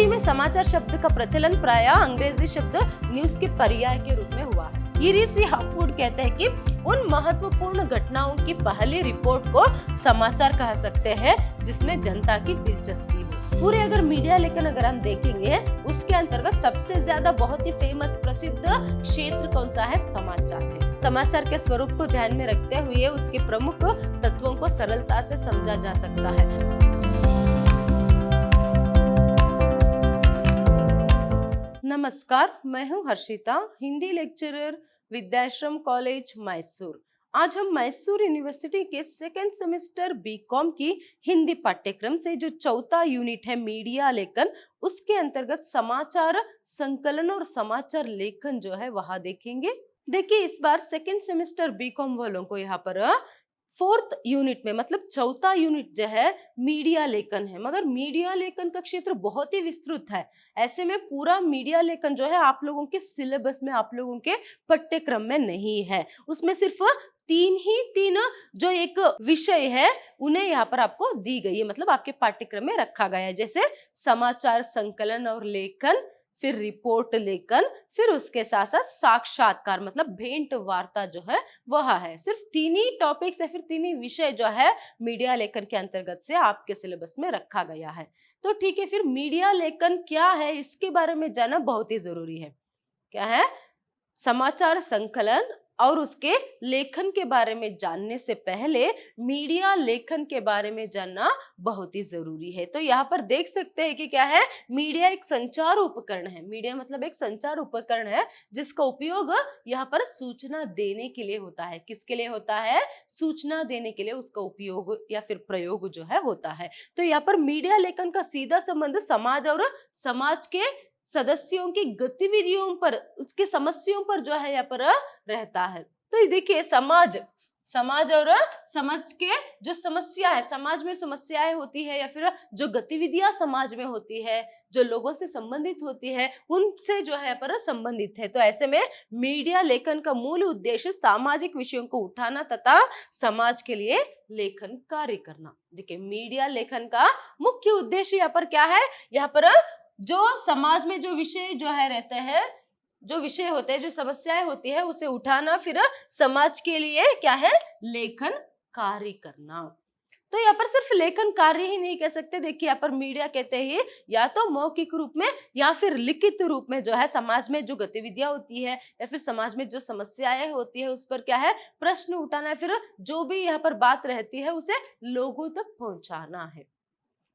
हिंदी में समाचार शब्द का प्रचलन प्रायः अंग्रेजी शब्द न्यूज के पर्याय के रूप में हुआ है। गिरीश हॉपवुड कहते हैं कि उन महत्वपूर्ण घटनाओं की पहली रिपोर्ट को समाचार कह सकते हैं जिसमें जनता की दिलचस्पी हो। पूरे अगर मीडिया लेकिन अगर हम देखेंगे उसके अंतर्गत सबसे ज्यादा बहुत ही फेमस प्रसिद्ध क्षेत्र कौन सा है? समाचार है। समाचार के स्वरूप को ध्यान में रखते हुए उसके प्रमुख तत्वों को सरलता से समझा जा सकता है। नमस्कार, मैं हूं हर्षिता, हिंदी लेक्चरर, विद्याश्रम कॉलेज मैसूर। आज हम मैसूर यूनिवर्सिटी के सेकेंड सेमेस्टर बीकॉम की हिंदी पाठ्यक्रम से जो चौथा यूनिट है मीडिया लेखन, उसके अंतर्गत समाचार संकलन और समाचार लेखन जो है वहां देखेंगे। देखिए, इस बार सेकेंड सेमेस्टर बीकॉम वालों को यहाँ पर फोर्थ यूनिट में मतलब चौथा यूनिट जो है मीडिया लेखन है, मगर मीडिया लेखन का क्षेत्र बहुत ही विस्तृत है। ऐसे में पूरा मीडिया लेखन जो है आप लोगों के सिलेबस में, आप लोगों के पाठ्यक्रम में नहीं है। उसमें सिर्फ तीन जो एक विषय है उन्हें यहाँ पर आपको दी गई है, मतलब आपके पाठ्यक्रम में रखा गया है, जैसे समाचार संकलन और लेखन, फिर रिपोर्ट लेखन, फिर उसके साथ साथ साक्षात्कार मतलब भेंट वार्ता जो है वह है। सिर्फ तीन ही टॉपिक्स या फिर तीन ही विषय जो है मीडिया लेखन के अंतर्गत से आपके सिलेबस में रखा गया है। तो ठीक है, फिर मीडिया लेखन क्या है इसके बारे में जानना बहुत ही जरूरी है। क्या है? समाचार संकलन और उसके लेखन के बारे में जानने से पहले मीडिया लेखन के बारे में जानना बहुत ही जरूरी है। तो यहाँ पर देख सकते हैं कि क्या है, मीडिया एक संचार उपकरण है। मीडिया मतलब एक संचार उपकरण है जिसका उपयोग यहाँ पर सूचना देने के लिए होता है। किसके लिए होता है? सूचना देने के लिए उसका उपयोग या फिर प्रयोग जो है होता है। तो यहाँ पर मीडिया लेखन का सीधा संबंध समाज और समाज के सदस्यों की गतिविधियों पर, उसकी समस्याओं पर जो है यहाँ पर रहता है। तो देखिए, समाज और समाज के जो समस्या है, समाज में समस्याएं होती है या फिर जो गतिविधियां समाज में होती है, जो लोगों से संबंधित होती है, उनसे जो है पर संबंधित है। तो ऐसे में मीडिया लेखन का मूल उद्देश्य सामाजिक विषयों को उठाना तथा समाज के लिए लेखन कार्य करना। देखिए, मीडिया लेखन का मुख्य उद्देश्य यहाँ पर क्या है? यहाँ पर जो समाज में जो विषय जो है रहते हैं, जो विषय होते हैं, जो समस्याएं होती है, उसे उठाना, फिर समाज के लिए क्या है? लेखन कार्य करना। तो यहाँ पर सिर्फ लेखन कार्य ही नहीं कह सकते। देखिए, यहाँ पर मीडिया कहते हैं या तो मौखिक रूप में या फिर लिखित रूप में जो है समाज में जो गतिविधियां होती है या फिर समाज में जो समस्याएं होती है उस पर क्या है? प्रश्न उठाना है, फिर जो भी यहाँ पर बात रहती है उसे लोगों तक पहुंचाना है।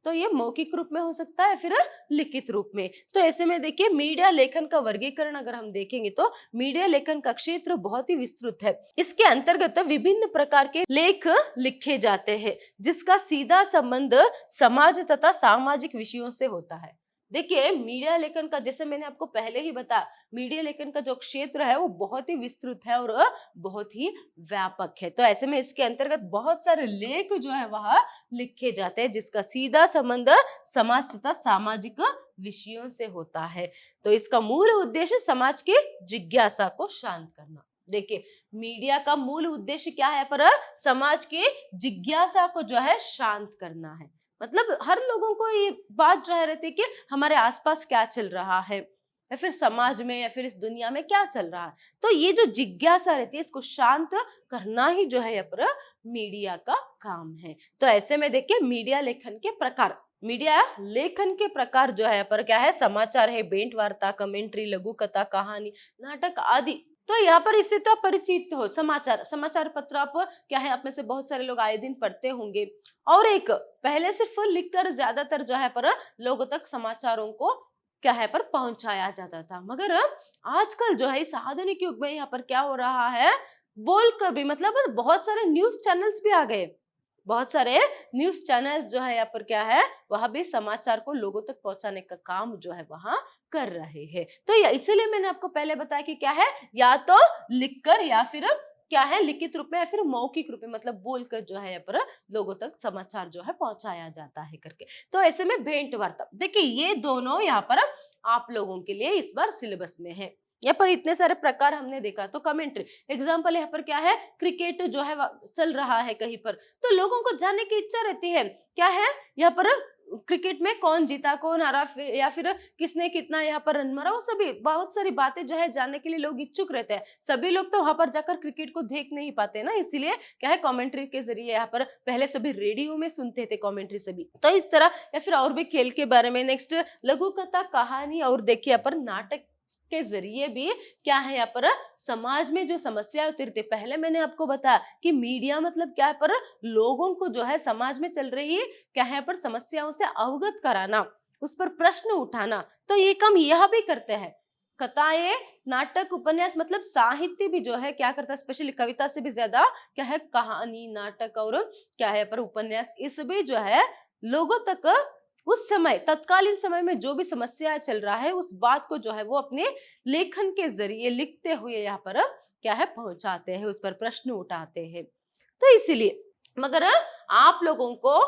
तो ये मौखिक रूप में हो सकता है, फिर लिखित रूप में। तो ऐसे में देखिए, मीडिया लेखन का वर्गीकरण अगर हम देखेंगे तो मीडिया लेखन का क्षेत्र बहुत ही विस्तृत है। इसके अंतर्गत विभिन्न प्रकार के लेख लिखे जाते हैं जिसका सीधा संबंध समाज तथा सामाजिक विषयों से होता है। देखिए, मीडिया लेखन का, जैसे मैंने आपको पहले ही बताया, मीडिया लेखन का जो क्षेत्र है वो बहुत ही विस्तृत है और बहुत ही व्यापक है। तो ऐसे में इसके अंतर्गत बहुत सारे लेख जो है वह लिखे जाते हैं जिसका सीधा संबंध समाज तथा सामाजिक विषयों से होता है। तो इसका मूल उद्देश्य समाज की जिज्ञासा को शांत करना। देखिए, मीडिया का मूल उद्देश्य क्या है? पर समाज की जिज्ञासा को जो है शांत करना है। मतलब हर लोगों को ये बात जो है रहती है कि हमारे आसपास क्या चल रहा है या फिर समाज में या फिर इस दुनिया में क्या चल रहा है। तो ये जो जिज्ञासा रहती है इसको शांत करना ही जो है यहाँ पर मीडिया का काम है। तो ऐसे में देखिए, मीडिया लेखन के प्रकार, मीडिया लेखन के प्रकार जो है यहाँ पर क्या है? समाचार है, भेंट वार्ता, कमेंट्री, लघु कथा, कहानी, नाटक आदि। तो यहाँ पर इससे तो आप परिचित हो। समाचार पत्र आप क्या है, आप में से बहुत सारे लोग आए दिन पढ़ते होंगे। और एक पहले सिर्फ लिखकर ज्यादातर जो है पर लोगों तक समाचारों को क्या है पर पहुंचाया जाता था, मगर आजकल जो है इस आधुनिक युग में यहाँ पर क्या हो रहा है? बोलकर भी, मतलब बहुत सारे न्यूज चैनल्स भी आ गए। बहुत सारे न्यूज चैनल्स जो है यहाँ पर क्या है, वह भी समाचार को लोगों तक पहुंचाने का काम जो है वहां कर रहे हैं। तो इसीलिए मैंने आपको पहले बताया कि क्या है, या तो लिखकर या फिर क्या है लिखित रूप में या फिर मौखिक रूप में, मतलब बोलकर जो है यहाँ पर लोगों तक समाचार जो है पहुंचाया जाता है करके। तो ऐसे में भेंट वार्ता, देखिए ये दोनों यहाँ पर आप लोगों के लिए इस बार सिलेबस में है। यहाँ पर इतने सारे प्रकार हमने देखा। तो कमेंट्री एग्जाम्पल यहाँ पर क्या है, क्रिकेट जो है चल रहा है कहीं पर, तो लोगों को जानने की इच्छा रहती है, क्या है यहाँ पर क्रिकेट में कौन जीता, कौन हारा, या फिर किसने कितना यहाँ पर रन मारा, वो सभी बहुत सारी बातें जो है जानने के लिए लोग इच्छुक रहते हैं। सभी लोग तो वहां पर जाकर क्रिकेट को देख नहीं पाते ना, इसीलिए क्या है कमेंट्री के जरिए यहाँ पर पहले सभी रेडियो में सुनते थे कमेंट्री सभी। तो इस तरह या फिर और भी खेल के बारे में। नेक्स्ट लघु कथा, कहानी और देखिए यहाँ पर नाटक के जरिए भी क्या है यहाँ पर समाज में जो समस्या होती रहती है। पहले मैंने आपको बताया कि मीडिया मतलब क्या है पर लोगों को जो है समाज में चल रही क्या है पर समस्याओं से अवगत कराना, उस पर प्रश्न उठाना। तो ये काम यह भी करते हैं। कथाएं, नाटक, उपन्यास मतलब साहित्य भी जो है क्या करता है, स्पेशली कविता से भी ज्यादा क्या है कहानी, नाटक और क्या है पर उपन्यास, इस भी जो है लोगों तक उस समय तत्कालीन समय में जो भी समस्या चल रहा है उस बात को जो है वो अपने लेखन के जरिए लिखते हुए यहाँ पर क्या है पहुंचाते हैं, उस पर प्रश्न उठाते हैं। तो इसीलिए मगर आप लोगों को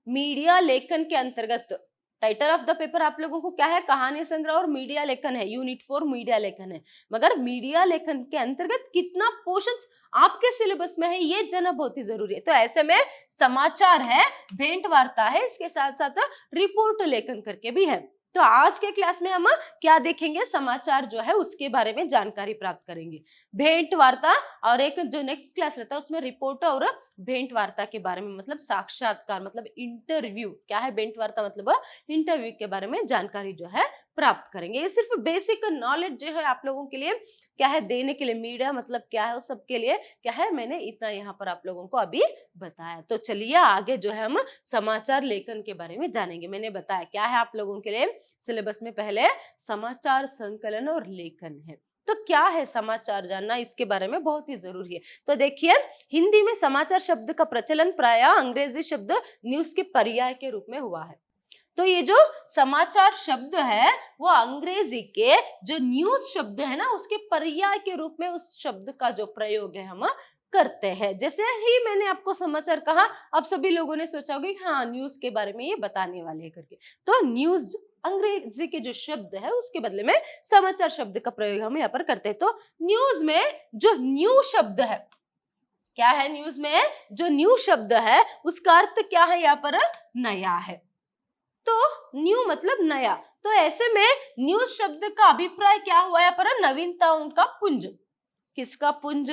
मीडिया लेखन के अंतर्गत टाइटल ऑफ द पेपर आप लोगों को क्या है, कहानी संग्रह और मीडिया लेखन है, यूनिट 4 मीडिया लेखन है। मगर मीडिया लेखन के अंतर्गत कितना पोर्शन आपके सिलेबस में है ये जानना बहुत ही जरूरी है। तो ऐसे में समाचार है, भेंट वार्ता है, इसके साथ साथ रिपोर्ट लेखन करके भी है। तो आज के क्लास में हम क्या देखेंगे, समाचार जो है उसके बारे में जानकारी प्राप्त करेंगे, भेंट वार्ता, और एक जो नेक्स्ट क्लास रहता है उसमें रिपोर्ट और भेंट वार्ता के बारे में मतलब साक्षात्कार मतलब इंटरव्यू, क्या है भेंट वार्ता मतलब इंटरव्यू के बारे में जानकारी जो है प्राप्त करेंगे। ये सिर्फ बेसिक नॉलेज जो है आप लोगों के लिए क्या है देने के लिए, मीडिया मतलब क्या है उस सबके लिए क्या है मैंने इतना यहाँ पर आप लोगों को अभी बताया। तो चलिए आगे जो है हम समाचार लेखन के बारे में जानेंगे। मैंने बताया क्या है आप लोगों के लिए सिलेबस में पहले समाचार संकलन और लेखन है। तो क्या है समाचार जानना, इसके बारे में बहुत ही जरूरी है। तो देखिए हिंदी में समाचार शब्द का प्रचलन प्रायः अंग्रेजी शब्द न्यूज के पर्याय के रूप में हुआ है। तो ये जो समाचार शब्द है वो अंग्रेजी के जो न्यूज शब्द है ना उसके पर्याय के रूप में उस शब्द का जो प्रयोग है हम करते हैं। जैसे ही मैंने आपको समाचार कहा, अब सभी लोगों ने सोचा होगा कि हाँ न्यूज के बारे में ये बताने वाले हैं करके। तो न्यूज अंग्रेजी के जो शब्द है उसके बदले में समाचार शब्द का प्रयोग हम यहाँ पर करते हैं। तो न्यूज में जो न्यू शब्द है, क्या है न्यूज में जो न्यू शब्द है उसका अर्थ क्या है यहाँ पर नया है। तो न्यू मतलब नया। तो ऐसे में न्यूज शब्द का अभिप्राय क्या हुआ यहाँ पर, नवीनताओं का पुंज। किसका पुंज,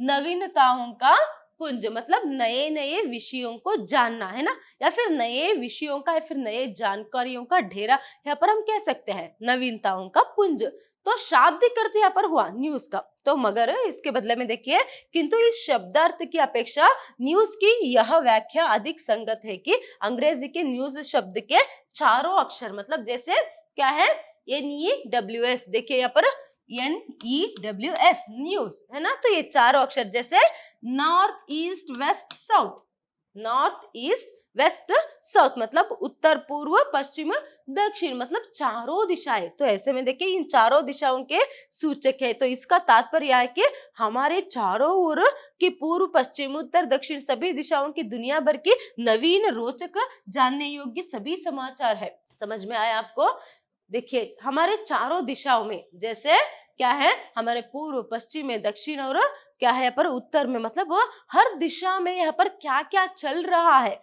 नवीनताओं का पुंज मतलब नए नए विषयों को जानना है ना, या फिर नए विषयों का या फिर नए जानकारियों का ढेरा, यहाँ पर हम कह सकते हैं नवीनताओं का पुंज। तो शाब्दिक अर्थ यहाँ पर हुआ न्यूज का। तो मगर इसके बदले में देखिए किंतु इस शब्दार्थ की अपेक्षा न्यूज की यह व्याख्या अधिक संगत है कि अंग्रेजी के न्यूज शब्द के चारों अक्षर मतलब जैसे क्या है NEWS, देखिए यहाँ पर NEWS न्यूज है ना, तो ये चारों अक्षर जैसे north east west south, north east west south मतलब उत्तर पूर्व पश्चिम दक्षिण मतलब चारों दिशाएं। तो ऐसे में देखिए इन चारों दिशाओं के सूचक है। तो इसका तात्पर्य है कि हमारे चारों ओर की पूर्व पश्चिम उत्तर दक्षिण सभी दिशाओं की दुनिया भर की नवीन रोचक जानने योग्य सभी समाचार है। समझ में आया आपको? देखिए हमारे चारों दिशाओं में जैसे क्या है हमारे पूर्व पश्चिम में दक्षिण और क्या है यहाँ पर उत्तर में, मतलब हर दिशा में यहाँ पर क्या क्या चल रहा है,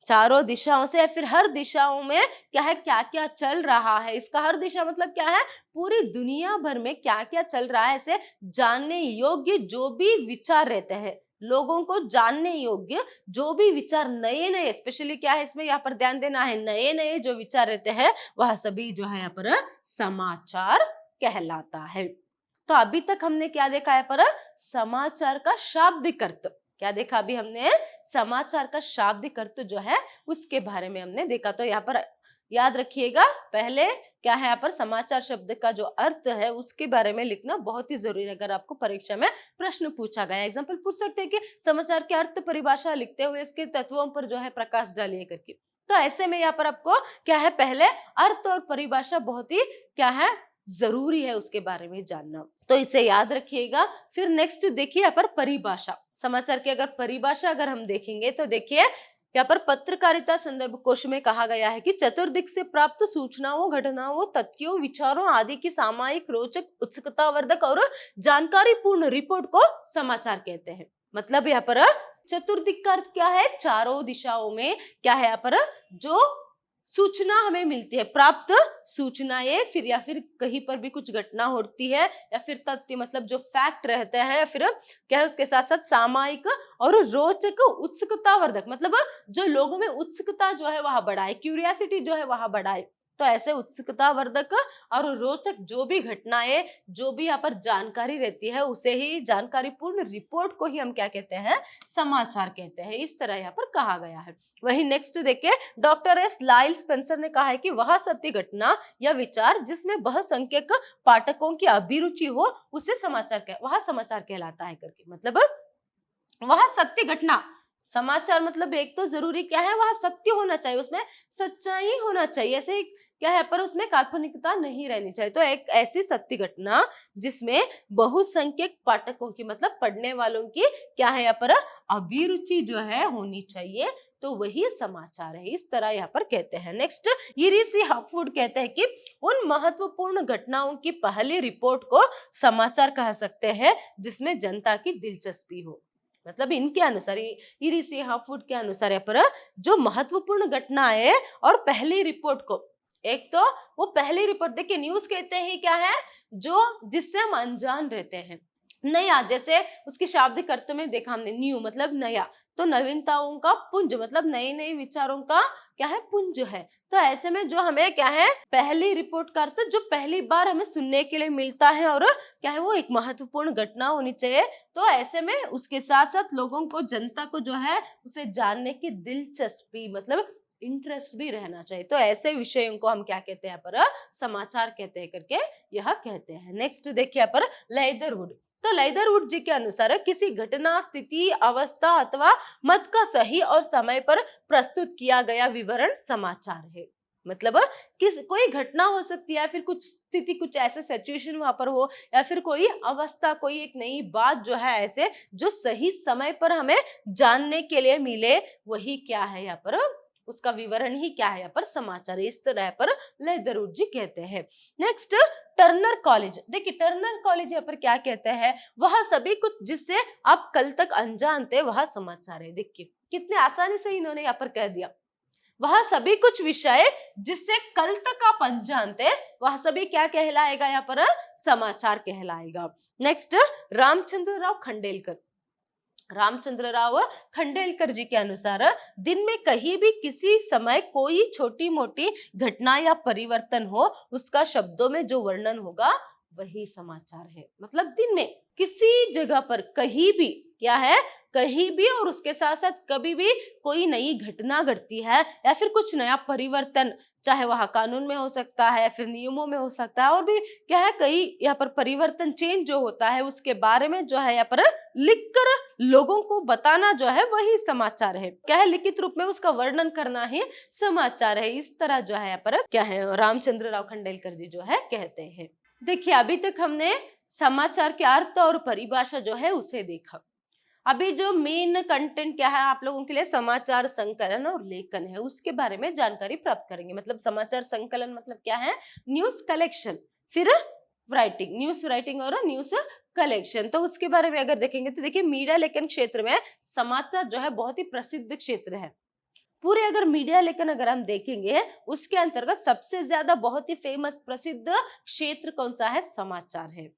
चारों दिशाओं से या फिर हर दिशाओं में क्या है क्या क्या चल रहा है। इसका हर दिशा मतलब क्या है पूरी दुनिया भर में क्या क्या चल रहा है, ऐसे जानने योग्य जो भी विचार रहते हैं, लोगों को जानने योग्य जो भी विचार नए नए, स्पेशली क्या है इसमें यहाँ पर ध्यान देना है, नए नए जो विचार रहते हैं वह सभी जो है यहाँ पर समाचार कहलाता है। तो अभी तक हमने क्या देखा है पर समाचार का शाब्दिक अर्थ, क्या देखा अभी हमने, समाचार का शाब्दिक अर्थ जो है उसके बारे में हमने देखा। तो यहाँ पर याद रखिएगा पहले क्या है यहाँ पर समाचार शब्द का जो अर्थ है उसके बारे में लिखना बहुत ही जरूरी है। अगर आपको परीक्षा में प्रश्न पूछा गया, एग्जाम्पल पूछ सकते हैं कि समाचार के अर्थ परिभाषा लिखते हुए इसके तत्वों पर जो है प्रकाश डालिए करके। तो ऐसे में यहाँ पर आपको क्या है पहले अर्थ और परिभाषा बहुत ही क्या है जरूरी है उसके बारे में जानना, तो इसे याद रखिएगा। फिर नेक्स्ट देखिए यहाँ पर परिभाषा, समाचार की अगर परिभाषा अगर हम देखेंगे तो देखिए यहाँ पर पत्रकारिता संदर्भ कोश में कहा गया है कि चतुर्दिक से प्राप्त सूचनाओं, घटनाओं, तथ्यों, विचारों आदि की सामायिक, रोचक, उत्सुकतावर्धक और जानकारी पूर्ण रिपोर्ट को समाचार कहते हैं। मतलब यहाँ पर चतुर्दिक का अर्थ क्या है, चारों दिशाओं में क्या है यहाँ पर जो सूचना हमें मिलती है, प्राप्त सूचनाएं, फिर या फिर कहीं पर भी कुछ घटना होती है या फिर तथ्य मतलब जो फैक्ट रहता है, फिर क्या है उसके साथ साथ सामयिक और रोचक उत्सुकतावर्धक मतलब जो लोगों में उत्सुकता जो है वह बढ़ाए, क्यूरियोसिटी जो है वह बढ़ाए। तो ऐसे उत्सुकतावर्धक और रोचक जो भी घटनाएं, जो भी यहाँ पर जानकारी रहती है, उसे ही जानकारीपूर्ण रिपोर्ट को ही हम क्या कहते हैं, समाचार कहते हैं। इस तरह यहाँ पर कहा गया है। वही नेक्स्ट देखिए, डॉक्टर एस लाइल स्पेंसर ने कहा है कि वह सत्य घटना या विचार जिसमें बहुसंख्यक पाठकों की अभिरुचि हो उसे वह समाचार कहलाता है करके। मतलब वह सत्य घटना, समाचार मतलब एक तो जरूरी क्या है, वह सत्य होना चाहिए, उसमें सच्चाई होना चाहिए, ऐसे क्या है पर उसमें काल्पनिकता नहीं रहनी चाहिए। तो एक ऐसी सत्य घटना जिसमें बहुसंख्यक पाठकों की मतलब पढ़ने वालों की क्या है यहाँ पर अभिरुचि जो है होनी चाहिए, तो वही समाचार है। इस तरह यहाँ पर कहते हैं। नेक्स्ट, इरिसी हॉकवुड कहते हैं कि उन महत्वपूर्ण घटनाओं की पहली रिपोर्ट को समाचार कह सकते हैं जिसमें जनता की दिलचस्पी हो। मतलब इनके अनुसार, इरिसी हॉकवुड के अनुसार यहाँ पर जो महत्वपूर्ण घटना है और पहली रिपोर्ट को, एक तो वो पहली रिपोर्ट, देखिए न्यूज कहते हैं क्या है, जो जिससे हम अनजान रहते हैं, नया, जैसे उसके शाब्दिक अर्थ में देखा हमने, न्यू मतलब नया, तो नवीनताओं का पुंज मतलब नए नए विचारों का क्या है, पुंज है। तो ऐसे में जो हमें क्या है, पहली रिपोर्ट का अर्थ जो पहली बार हमें सुनने के लिए मिलता है और क्या है वो एक महत्वपूर्ण घटना होनी चाहिए। तो ऐसे में उसके साथ साथ लोगों को, जनता को जो है उसे जानने की दिलचस्पी मतलब इंटरेस्ट भी रहना चाहिए। तो ऐसे विषयों को हम क्या कहते हैं यहाँ पर, समाचार कहते हैं करके यह कहते हैं। नेक्स्ट देखिए यहाँ पर लेदरवुड। तो लेदरवुड जी के अनुसार किसी घटना, स्थिति, अवस्था अथवा मत का सही और समय पर प्रस्तुत किया गया विवरण समाचार है। मतलब कोई घटना हो सकती है, फिर कुछ स्थिति, कुछ ऐसे सिचुएशन वहां पर हो, या फिर कोई अवस्था, कोई एक नई बात जो है ऐसे जो सही समय पर हमें जानने के लिए मिले, वही क्या है यहाँ पर, उसका विवरण ही क्या है यहाँ पर, समाचार। इस तरह पर लेदरवुड जी कहते हैं। Next, Turner college. देखिए टर्नर कॉलेज यहाँ पर क्या कहते हैं, वह सभी कुछ जिससे आप कल तक अनजान थे वह समाचार है। देखिए कितने आसानी से इन्होंने यहाँ पर कह दिया, वह सभी कुछ विषय जिससे कल तक आप अनजान थे वह सभी क्या कहलाएगा यहाँ पर, समाचार कहलाएगा। नेक्स्ट, रामचंद्र राव खंडेलकर। रामचंद्र राव खंडेलकर जी के अनुसार दिन में कहीं भी किसी समय कोई छोटी मोटी घटना या परिवर्तन हो, उसका शब्दों में जो वर्णन होगा वही समाचार है। मतलब दिन में किसी जगह पर कहीं भी क्या है, कहीं भी, और उसके साथ साथ कभी भी कोई नई घटना घटती है या फिर कुछ नया परिवर्तन, चाहे वह कानून में हो सकता है, फिर नियमों में हो सकता है, और भी क्या है कई यहाँ पर परिवर्तन, चेंज जो होता है उसके बारे में जो है यहाँ पर लिखकर लोगों को बताना जो है वही समाचार है। क्या है, लिखित रूप में उसका वर्णन करना ही समाचार है। इस तरह जो है यहाँ पर क्या है, रामचंद्र राव खंडेलकर जी जो है कहते हैं। देखिए अभी तक हमने समाचार के अर्थ और परिभाषा जो है उसे देखा। अभी जो मेन कंटेंट क्या है आप लोगों के लिए, समाचार संकलन और लेखन है, उसके बारे में जानकारी प्राप्त करेंगे। मतलब समाचार संकलन मतलब क्या है, न्यूज कलेक्शन, फिर राइटिंग, न्यूज राइटिंग और न्यूज कलेक्शन। तो उसके बारे में अगर देखेंगे तो देखिए मीडिया लेखन क्षेत्र में समाचार जो है बहुत ही प्रसिद्ध क्षेत्र है। पूरे अगर मीडिया लेखन अगर हम देखेंगे उसके अंतर्गत सबसे ज्यादा बहुत ही फेमस प्रसिद्ध क्षेत्र कौन सा है, समाचार है।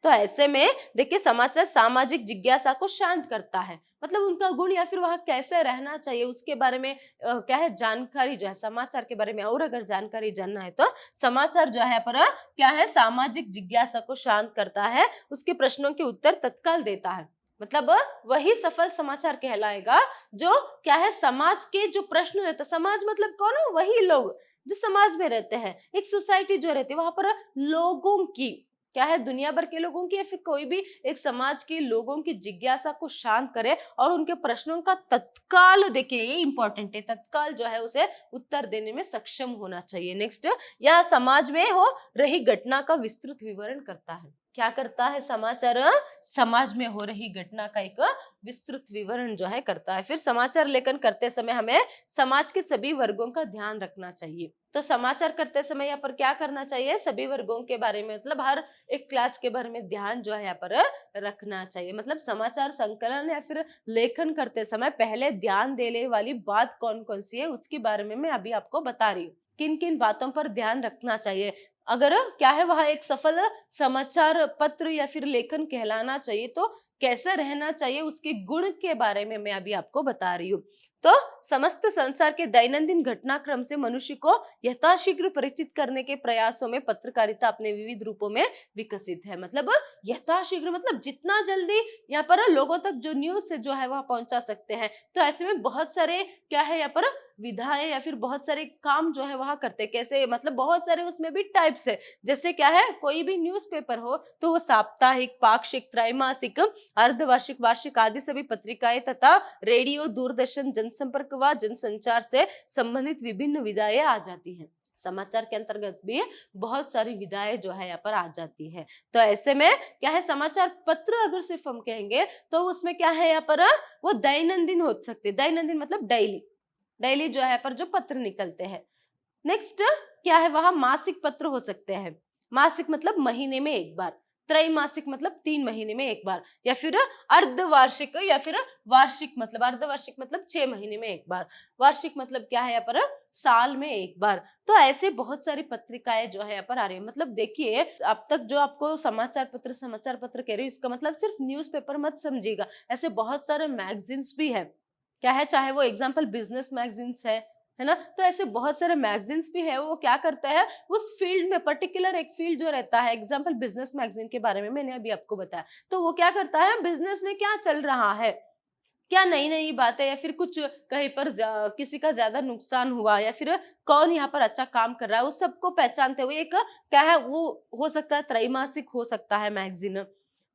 तो ऐसे में देखिए समाचार सामाजिक जिज्ञासा को शांत करता है, मतलब उनका गुण या फिर वह कैसे रहना चाहिए उसके बारे में क्या है जानकारी जो है समाचार के बारे में। और अगर जानकारी जानना है तो समाचार जो है पर क्या है, सामाजिक जिज्ञासा को शांत करता है, उसके प्रश्नों के उत्तर तत्काल देता है। मतलब वही सफल समाचार कहलाएगा जो क्या है, समाज के जो प्रश्न रहते, समाज मतलब कौन है, वही लोग जो समाज में रहते हैं, एक सोसाइटी जो रहती है वहां पर लोगों की क्या है, दुनिया भर के लोगों की या फिर कोई भी एक समाज के लोगों की जिज्ञासा को शांत करे और उनके प्रश्नों का तत्काल, देखिए ये इंपॉर्टेंट है, तत्काल जो है उसे उत्तर देने में सक्षम होना चाहिए। नेक्स्ट, यह समाज में हो रही घटना का विस्तृत विवरण करता है। क्या करता है समाचार? समाज में हो रही घटना का एक विस्तृत विवरण जो है करता है। फिर समाचार लेखन करते समय हमें समाज के सभी वर्गों का ध्यान रखना चाहिए। तो समाचार करते समय यहाँ पर क्या करना चाहिए? सभी वर्गों के बारे में, मतलब हर एक क्लास के बारे में ध्यान जो है यहाँ पर रखना चाहिए। मतलब समाचार संकलन या फिर लेखन करते समय पहले ध्यान देने वाली बात कौन कौन सी है उसके बारे में मैं अभी आपको बता रही हूँ। किन किन बातों पर ध्यान रखना चाहिए अगर क्या है वह एक सफल समाचार पत्र या फिर लेखन कहलाना चाहिए, तो कैसा रहना चाहिए उसके गुण के बारे में मैं अभी आपको बता रही हूँ। तो समस्त संसार के दैनंदिन घटनाक्रम से मनुष्य को यथाशीघ्र परिचित करने के प्रयासों में पत्रकारिता अपने विविध रूपों में विकसित है। मतलब यथाशीघ्र मतलब जितना जल्दी यहाँ पर लोगों तक जो न्यूज जो है वह पहुंचा सकते हैं। तो ऐसे में बहुत सारे क्या है यहाँ पर विधाएं या फिर बहुत सारे काम जो है वहां करते हैं। कैसे? मतलब बहुत सारे उसमें भी टाइप्स है। जैसे क्या है, कोई भी न्यूज़पेपर हो तो वो साप्ताहिक, पाक्षिक, त्रैमासिक, अर्धवार्षिक, वार्षिक आदि सभी पत्रिकाएं तथा रेडियो, दूरदर्शन, जनसंपर्क व जनसंचार से संबंधित विभिन्न विधाएं आ जाती हैं। समाचार के अंतर्गत भी बहुत सारी विधाएं जो है यहाँ पर आ जाती है। तो ऐसे में क्या है, समाचार पत्र अगर सिर्फ हम कहेंगे तो उसमें क्या है यहाँ पर वो दैनंदिन हो सकते, दैनंदिन मतलब डेली, डेली जो है पर जो पत्र निकलते हैं। नेक्स्ट क्या है, वहां मासिक पत्र हो सकते हैं। मासिक मतलब महीने में एक बार, त्रैमासिक मतलब 3 महीने में एक बार, या फिर अर्धवार्षिक या फिर वार्षिक मतलब अर्धवार्षिक मतलब 6 महीने में एक बार, वार्षिक मतलब क्या है यहाँ पर साल में एक बार। तो ऐसे बहुत सारी पत्रिकाएं जो है यहाँ पर आ रही है। मतलब देखिए अब तक जो आपको समाचार पत्र कह रही हूँ इसका मतलब सिर्फ न्यूज़पेपर मत समझिएगा, ऐसे बहुत सारे मैगजीन्स भी है। क्या है, चाहे वो एग्जाम्पल बिजनेस मैगजीन्स है ना, तो ऐसे बहुत सारे मैगजीन्स भी है। वो क्या करता है उस फील्ड में, पर्टिकुलर एक फील्ड जो रहता है, एग्जाम्पल बिजनेस मैगजीन के बारे में मैंने अभी आपको बताया, तो वो क्या करता है बिजनेस में क्या चल रहा है, क्या नई नई बातें, या फिर कुछ कहीं पर किसी का ज्यादा नुकसान हुआ या फिर कौन यहाँ पर अच्छा काम कर रहा है, उस सबको पहचानते हुए एक क्या है वो हो सकता है त्रैमासिक हो सकता है मैगजीन,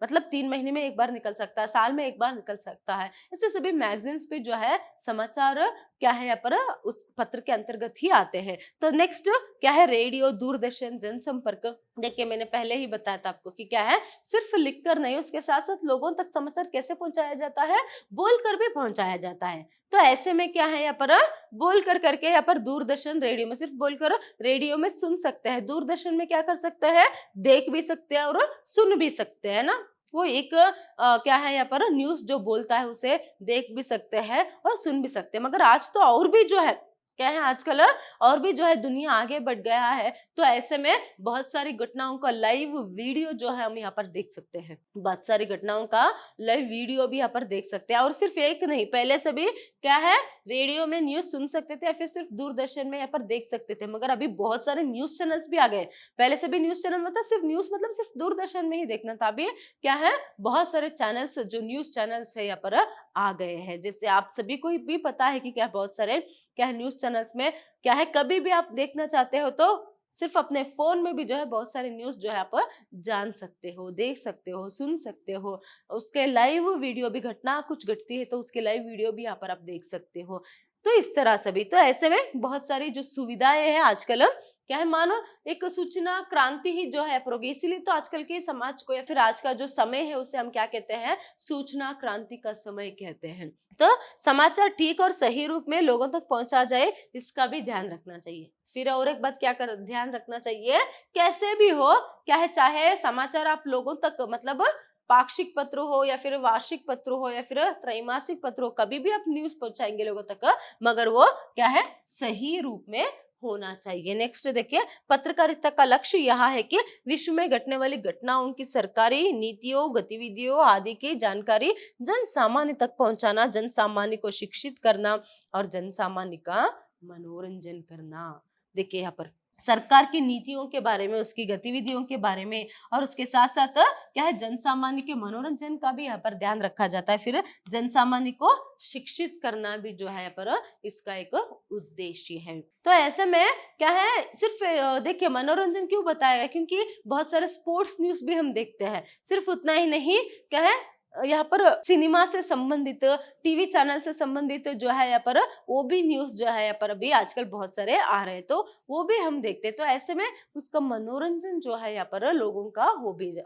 मतलब 3 महीने में एक बार निकल सकता है, साल में एक बार निकल सकता है। ऐसे सभी मैगजीन्स पे जो है समाचार क्या है यहाँ पर उस पत्र के अंतर्गत ही आते हैं। तो नेक्स्ट क्या है, रेडियो, दूरदर्शन, जनसंपर्क। देखिए मैंने पहले ही बताया था आपको कि क्या है, सिर्फ लिखकर नहीं, उसके साथ साथ लोगों तक समाचार कैसे पहुंचाया जाता है, बोलकर भी पहुंचाया जाता है। तो ऐसे में क्या है यहाँ पर बोल कर करके यहाँ पर दूरदर्शन, रेडियो में सिर्फ बोलकर, रेडियो में सुन सकते हैं, दूरदर्शन में क्या कर सकते हैं, देख भी सकते हैं और सुन भी सकते हैं ना। वो एक क्या है यहाँ पर न्यूज जो बोलता है उसे देख भी सकते हैं और सुन भी सकते हैं। मगर आज तो और भी जो है क्या है, आजकल और भी जो है दुनिया आगे बढ़ गया है। तो ऐसे में बहुत सारी घटनाओं का लाइव वीडियो जो है हम यहाँ पर देख सकते हैं, बहुत सारी घटनाओं का लाइव वीडियो भी यहाँ पर देख सकते हैं। और सिर्फ एक नहीं, पहले से भी क्या है रेडियो में न्यूज सुन सकते थे या फिर सिर्फ दूरदर्शन में यहाँ पर देख सकते थे, मगर अभी बहुत सारे न्यूज चैनल्स भी आ गए। पहले से भी न्यूज चैनल मतलब सिर्फ न्यूज मतलब सिर्फ दूरदर्शन में ही देखना था, अभी क्या है बहुत सारे चैनल्स जो न्यूज चैनल्स है यहाँ पर आ गए हैं। जैसे आप सभी को भी पता है कि क्या बहुत सारे क्या है न्यूज चैनल्स में क्या है, कभी भी आप देखना चाहते हो तो सिर्फ अपने फोन में भी जो है बहुत सारे न्यूज जो है आप जान सकते हो, देख सकते हो, सुन सकते हो। उसके लाइव वीडियो भी, घटना कुछ घटती है तो उसके लाइव वीडियो भी यहाँ पर आप देख सकते हो। तो इस तरह से भी, तो ऐसे में बहुत सारी जो सुविधाएं हैं आजकल क्या है, मानो एक सूचना क्रांति ही जो है प्रोगी, इसीलिए तो आजकल के समाज को या फिर आज का जो समय है उसे हम क्या कहते हैं, सूचना क्रांति का समय कहते हैं। तो समाचार ठीक और सही रूप में लोगों तक पहुंचा जाए, इसका भी ध्यान रखना चाहिए। फिर और एक बात क्या कर ध्यान रखना चाहिए, कैसे भी हो क्या है, चाहे समाचार आप लोगों तक मतलब पाक्षिक पत्र हो या फिर वार्षिक पत्र हो या फिर त्रैमासिक पत्र हो, कभी भी आप न्यूज पहुंचाएंगे लोगों तक, मगर वो क्या है सही रूप में होना चाहिए। नेक्स्ट देखिए, पत्रकारिता का लक्ष्य यह है कि विश्व में घटने वाली घटनाओं की सरकारी नीतियों, गतिविधियों आदि की जानकारी जन सामान्य तक पहुंचाना, जन सामान्य को शिक्षित करना और जन सामान्य का मनोरंजन करना। देखिए यहाँ पर सरकार की नीतियों के बारे में, उसकी गतिविधियों के बारे में, और उसके साथ साथ क्या है जन सामान्य के मनोरंजन का भी यहाँ पर ध्यान रखा जाता है। फिर जन सामान्य को शिक्षित करना भी जो है यहाँ पर इसका एक उद्देश्य है। तो ऐसे में क्या है, सिर्फ देखिए मनोरंजन क्यों बताया, क्योंकि बहुत सारे स्पोर्ट्स न्यूज भी हम देखते हैं। सिर्फ उतना ही नहीं क्या है, यहाँ पर सिनेमा से संबंधित, टीवी चैनल से संबंधित जो है यहाँ पर वो भी न्यूज़ जो है यहाँ पर अभी आजकल बहुत सारे आ रहे हैं, तो वो भी हम देखते हैं। तो ऐसे में उसका मनोरंजन जो है यहाँ पर लोगों का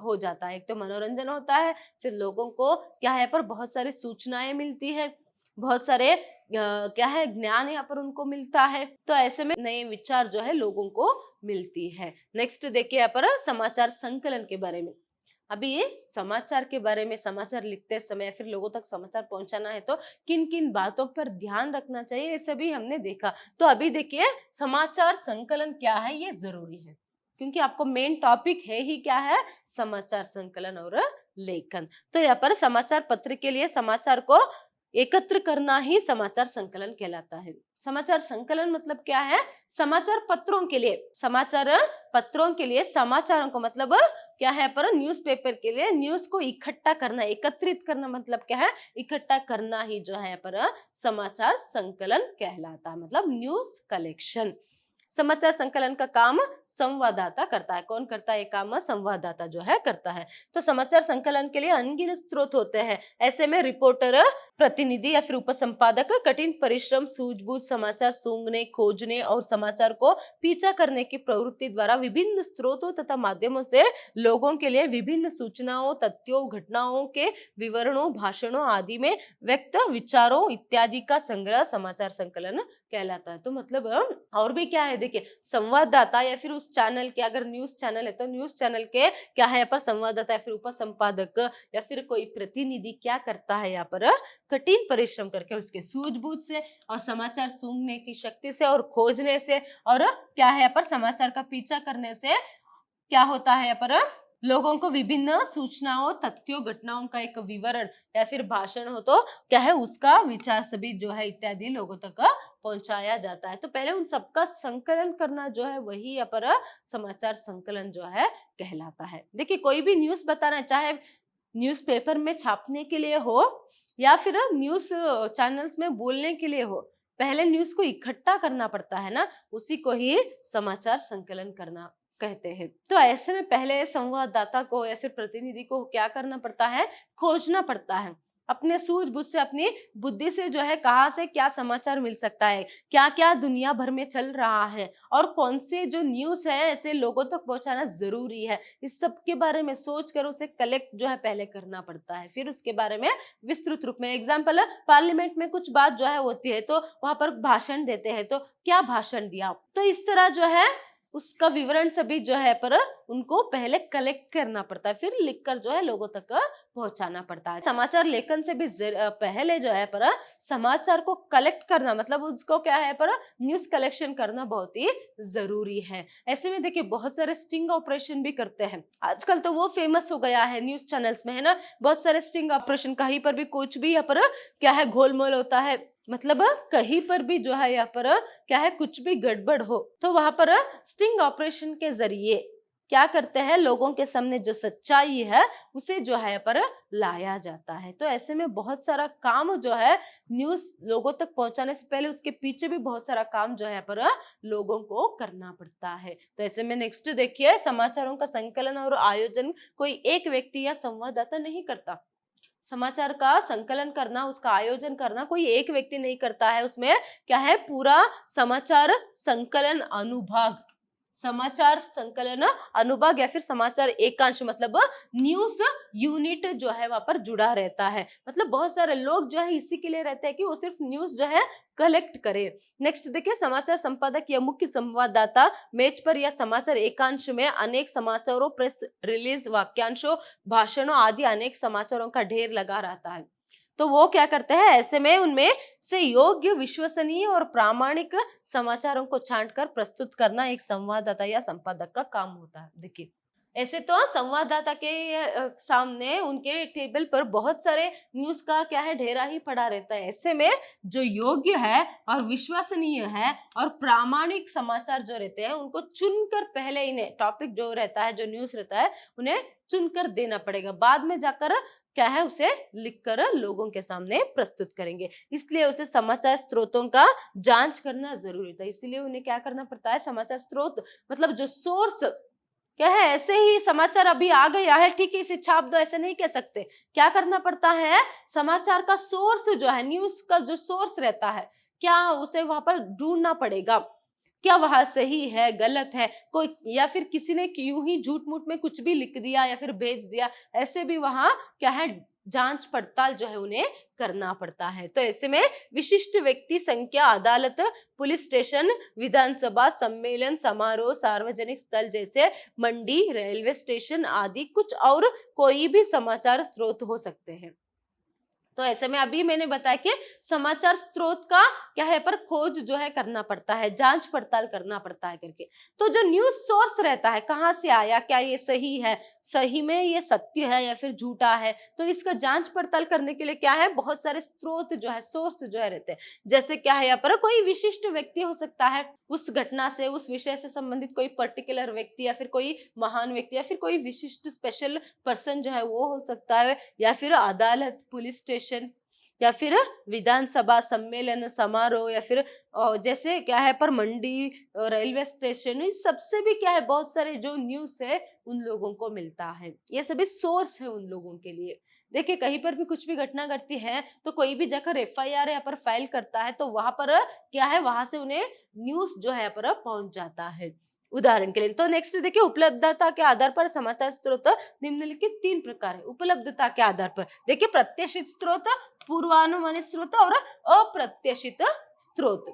हो जाता है। एक तो मनोरंजन होता है, फिर लोगों को क्या है यहाँ पर बहुत सारी सूचनाएँ मिलती है, बहुत सारे क्या है ज्ञान यहाँ पर उनको मिलता है। तो ऐसे में नए विचार जो है लोगों को मिलती है। नेक्स्ट देखिए यहाँ पर समाचार संकलन के बारे में। अभी ये समाचार के बारे में, समाचार लिखते समय या फिर लोगों तक समाचार पहुंचाना है तो किन किन बातों पर ध्यान रखना चाहिए, ये सभी हमने देखा। तो अभी देखिए समाचार संकलन क्या है, ये जरूरी है क्योंकि आपको मेन टॉपिक है ही क्या है, समाचार संकलन और लेखन। तो यहाँ पर समाचार पत्र के लिए समाचार को एकत्र करना ही समाचार संकलन कहलाता है। समाचार संकलन मतलब क्या है, समाचार पत्रों के लिए, समाचार पत्रों के लिए समाचारों को मतलब क्या है पर न्यूज़पेपर के लिए न्यूज़ को इकट्ठा करना, एकत्रित करना मतलब क्या है, इकट्ठा करना ही जो है पर समाचार संकलन कहलाता है, मतलब न्यूज़ कलेक्शन। समाचार संकलन का काम संवाददाता करता है। कौन करता है ये काम, संवाददाता जो है करता है। तो समाचार संकलन के लिए अनगिनत स्रोत होते हैं। ऐसे में रिपोर्टर, प्रतिनिधि या फिर उपसंपादक कठिन परिश्रम, सूझबूझ, समाचार सूंघने, खोजने और समाचार को पीछा करने की प्रवृत्ति द्वारा विभिन्न स्रोतों तथा माध्यमों से लोगों के लिए विभिन्न सूचनाओं, तथ्यों, घटनाओं के विवरणों, भाषणों आदि में व्यक्त विचारों इत्यादि का संग्रह समाचार संकलन कहलाता है। तो मतलब और भी क्या है देखिए, संवाददाता या फिर उस चैनल के, अगर न्यूज चैनल है तो न्यूज चैनल के क्या है यहाँ पर संवाददाता या फिर उपसंपादक या फिर कोई प्रतिनिधि क्या करता है यहाँ पर, कठिन परिश्रम करके उसके सूझबूझ से और समाचार सूंघने की शक्ति से और खोजने से और क्या है यहाँ पर समाचार का पीछा करने से क्या होता है यहाँ पर, लोगों को विभिन्न सूचनाओं, तथ्यों, घटनाओं का एक विवरण या फिर भाषण हो तो क्या है उसका विचार सभी जो है इत्यादि लोगों तक पहुंचाया जाता है। तो पहले उन सबका संकलन करना जो है वही यहाँ पर समाचार संकलन जो है कहलाता है। देखिए कोई भी न्यूज़ बताना है, चाहे न्यूज़पेपर में छापने के लिए हो या फिर न्यूज़ चैनल्स में बोलने के लिए हो, पहले न्यूज़ को इकट्ठा करना पड़ता है ना, उसी को ही समाचार संकलन करना कहते हैं। तो ऐसे में पहले संवाददाता को या फिर प्रतिनिधि को क्या करना पड़ता है, खोजना पड़ता है अपने सूझबूझ से, अपनी बुद्धि से जो है कहाँ से क्या समाचार मिल सकता है, क्या क्या दुनिया भर में चल रहा है और कौन से जो न्यूज़ है ऐसे लोगों तक पहुंचाना जरूरी है, इस सब के बारे में सोच कर उसे कलेक्ट जो है पहले करना पड़ता है। फिर उसके बारे में विस्तृत रूप में, एग्जाम्पल पार्लियामेंट में कुछ बात जो है होती है तो वहां पर भाषण देते हैं, तो क्या भाषण दिया, तो इस तरह जो है उसका विवरण सभी जो है पर उनको पहले कलेक्ट करना पड़ता है, फिर लिखकर जो है लोगों तक पहुंचाना पड़ता है। समाचार लेखन से भी पहले जो है पर समाचार को कलेक्ट करना मतलब उसको क्या है पर न्यूज़ कलेक्शन करना बहुत ही जरूरी है। ऐसे में देखिए बहुत सारे स्टिंग ऑपरेशन भी करते हैं आजकल, तो वो फेमस हो गया है न्यूज़ चैनल्स में, है ना, बहुत सारे स्टिंग ऑपरेशन, कहीं पर भी कुछ भी यहाँ पर क्या है गोलमोल होता है, मतलब कहीं पर भी जो है यहाँ पर क्या है कुछ भी गड़बड़ हो तो वहां पर स्टिंग ऑपरेशन के जरिए क्या करते हैं, लोगों के सामने जो सच्चाई है उसे जो है पर लाया जाता है। तो ऐसे में बहुत सारा काम जो है न्यूज़ लोगों तक पहुंचाने से पहले उसके पीछे भी बहुत सारा काम जो है पर लोगों को करना पड़ता है। तो ऐसे में नेक्स्ट देखिए, समाचारों का संकलन और आयोजन कोई एक व्यक्ति या संवाददाता नहीं करता। समाचार का संकलन करना, उसका आयोजन करना कोई एक व्यक्ति नहीं करता है, उसमें क्या है पूरा समाचार संकलन अनुभाग, समाचार संकलन अनुभाग या फिर समाचार एकांश मतलब न्यूज यूनिट जो है वहां पर जुड़ा रहता है। मतलब बहुत सारे लोग जो है इसी के लिए रहते हैं कि वो सिर्फ न्यूज जो है कलेक्ट करे। नेक्स्ट देखिए, समाचार संपादक या मुख्य संवाददाता मेज पर या समाचार एकांश में अनेक समाचारों, प्रेस रिलीज, वाक्यांशों, भाषणों आदि अनेक समाचारों का ढेर लगा रहता है। तो वो क्या करते हैं, ऐसे में उनमें से योग्य, विश्वसनीय और प्रामाणिक समाचारों को छांटकर प्रस्तुत करना एक संवाददाता या संपादक का काम होता है। देखिए ऐसे तो संवाददाता के सामने उनके टेबल पर बहुत सारे न्यूज का क्या है ढेरा ही पड़ा रहता है। ऐसे में जो योग्य है और विश्वसनीय है और प्रामाणिक समाचार जो रहते हैं उनको चुनकर पहले इन्हें टॉपिक जो रहता है, जो न्यूज रहता है उन्हें चुनकर देना पड़ेगा, बाद में जाकर क्या है उसे लिखकर लोगों के सामने प्रस्तुत करेंगे। इसलिए उसे समाचार स्रोतों का जांच करना जरूरी था। इसलिए उन्हें क्या करना पड़ता है, समाचार स्रोत मतलब जो सोर्स क्या है, ऐसे ही समाचार अभी आ गया है, ठीक है इसे छाप दो, ऐसे नहीं कह सकते। क्या करना पड़ता है, समाचार का सोर्स जो है, न्यूज का जो सोर्स रहता है, क्या उसे वहां पर ढूंढना पड़ेगा, क्या वह सही है गलत है, कोई या फिर किसी ने यूं ही झूठ मूठ में कुछ भी लिख दिया या फिर भेज दिया, ऐसे भी वहां क्या है जांच पड़ताल जो है उन्हें करना पड़ता है। तो ऐसे में विशिष्ट व्यक्ति, संख्या, अदालत, पुलिस स्टेशन, विधानसभा, सम्मेलन, समारोह, सार्वजनिक स्थल जैसे मंडी, रेलवे स्टेशन आदि कुछ और कोई भी समाचार स्रोत हो सकते हैं। तो ऐसे में अभी मैंने बताया कि समाचार स्रोत का क्या है पर खोज जो है करना पड़ता है, जांच पड़ताल करना पड़ता है करके। तो जो न्यूज सोर्स रहता है, कहाँ से आया, क्या ये सही है, सही में ये सत्य है या फिर झूठा है, तो इसका जांच पड़ताल करने के लिए क्या है, बहुत सारे स्रोत जो है, सोर्स जो है रहते हैं। जैसे क्या है यहाँ पर कोई विशिष्ट व्यक्ति हो सकता है, उस घटना से, उस विषय से संबंधित कोई पर्टिकुलर व्यक्ति या फिर कोई महान व्यक्ति या फिर कोई विशिष्ट स्पेशल पर्सन जो है वो हो सकता है, या फिर अदालत, पुलिस स्टेशन, या फिर विधानसभा, सम्मेलन, समारोह, या फिर जैसे क्या है पर मंडी, रेलवे स्टेशन, इन सबसे भी क्या है बहुत सारे जो न्यूज है उन लोगों को मिलता है। ये सभी सोर्स है उन लोगों के लिए। देखिए कहीं पर भी कुछ भी घटना घटती है तो कोई भी जाकर एफआईआर यहाँ पर फाइल करता है, तो वहां पर क्या है, वहां से उन्हें न्यूज जो है यहाँ पर पहुंच जाता है। उदाहरण के लिए तो नेक्स्ट देखिए, उपलब्धता के आधार पर समाचार स्रोत निम्नलिखित 3 प्रकार है। उपलब्धता के आधार पर देखिए, प्रत्याशित स्रोत, पूर्वानुमानित स्रोत और अप्रत्याशित स्रोत।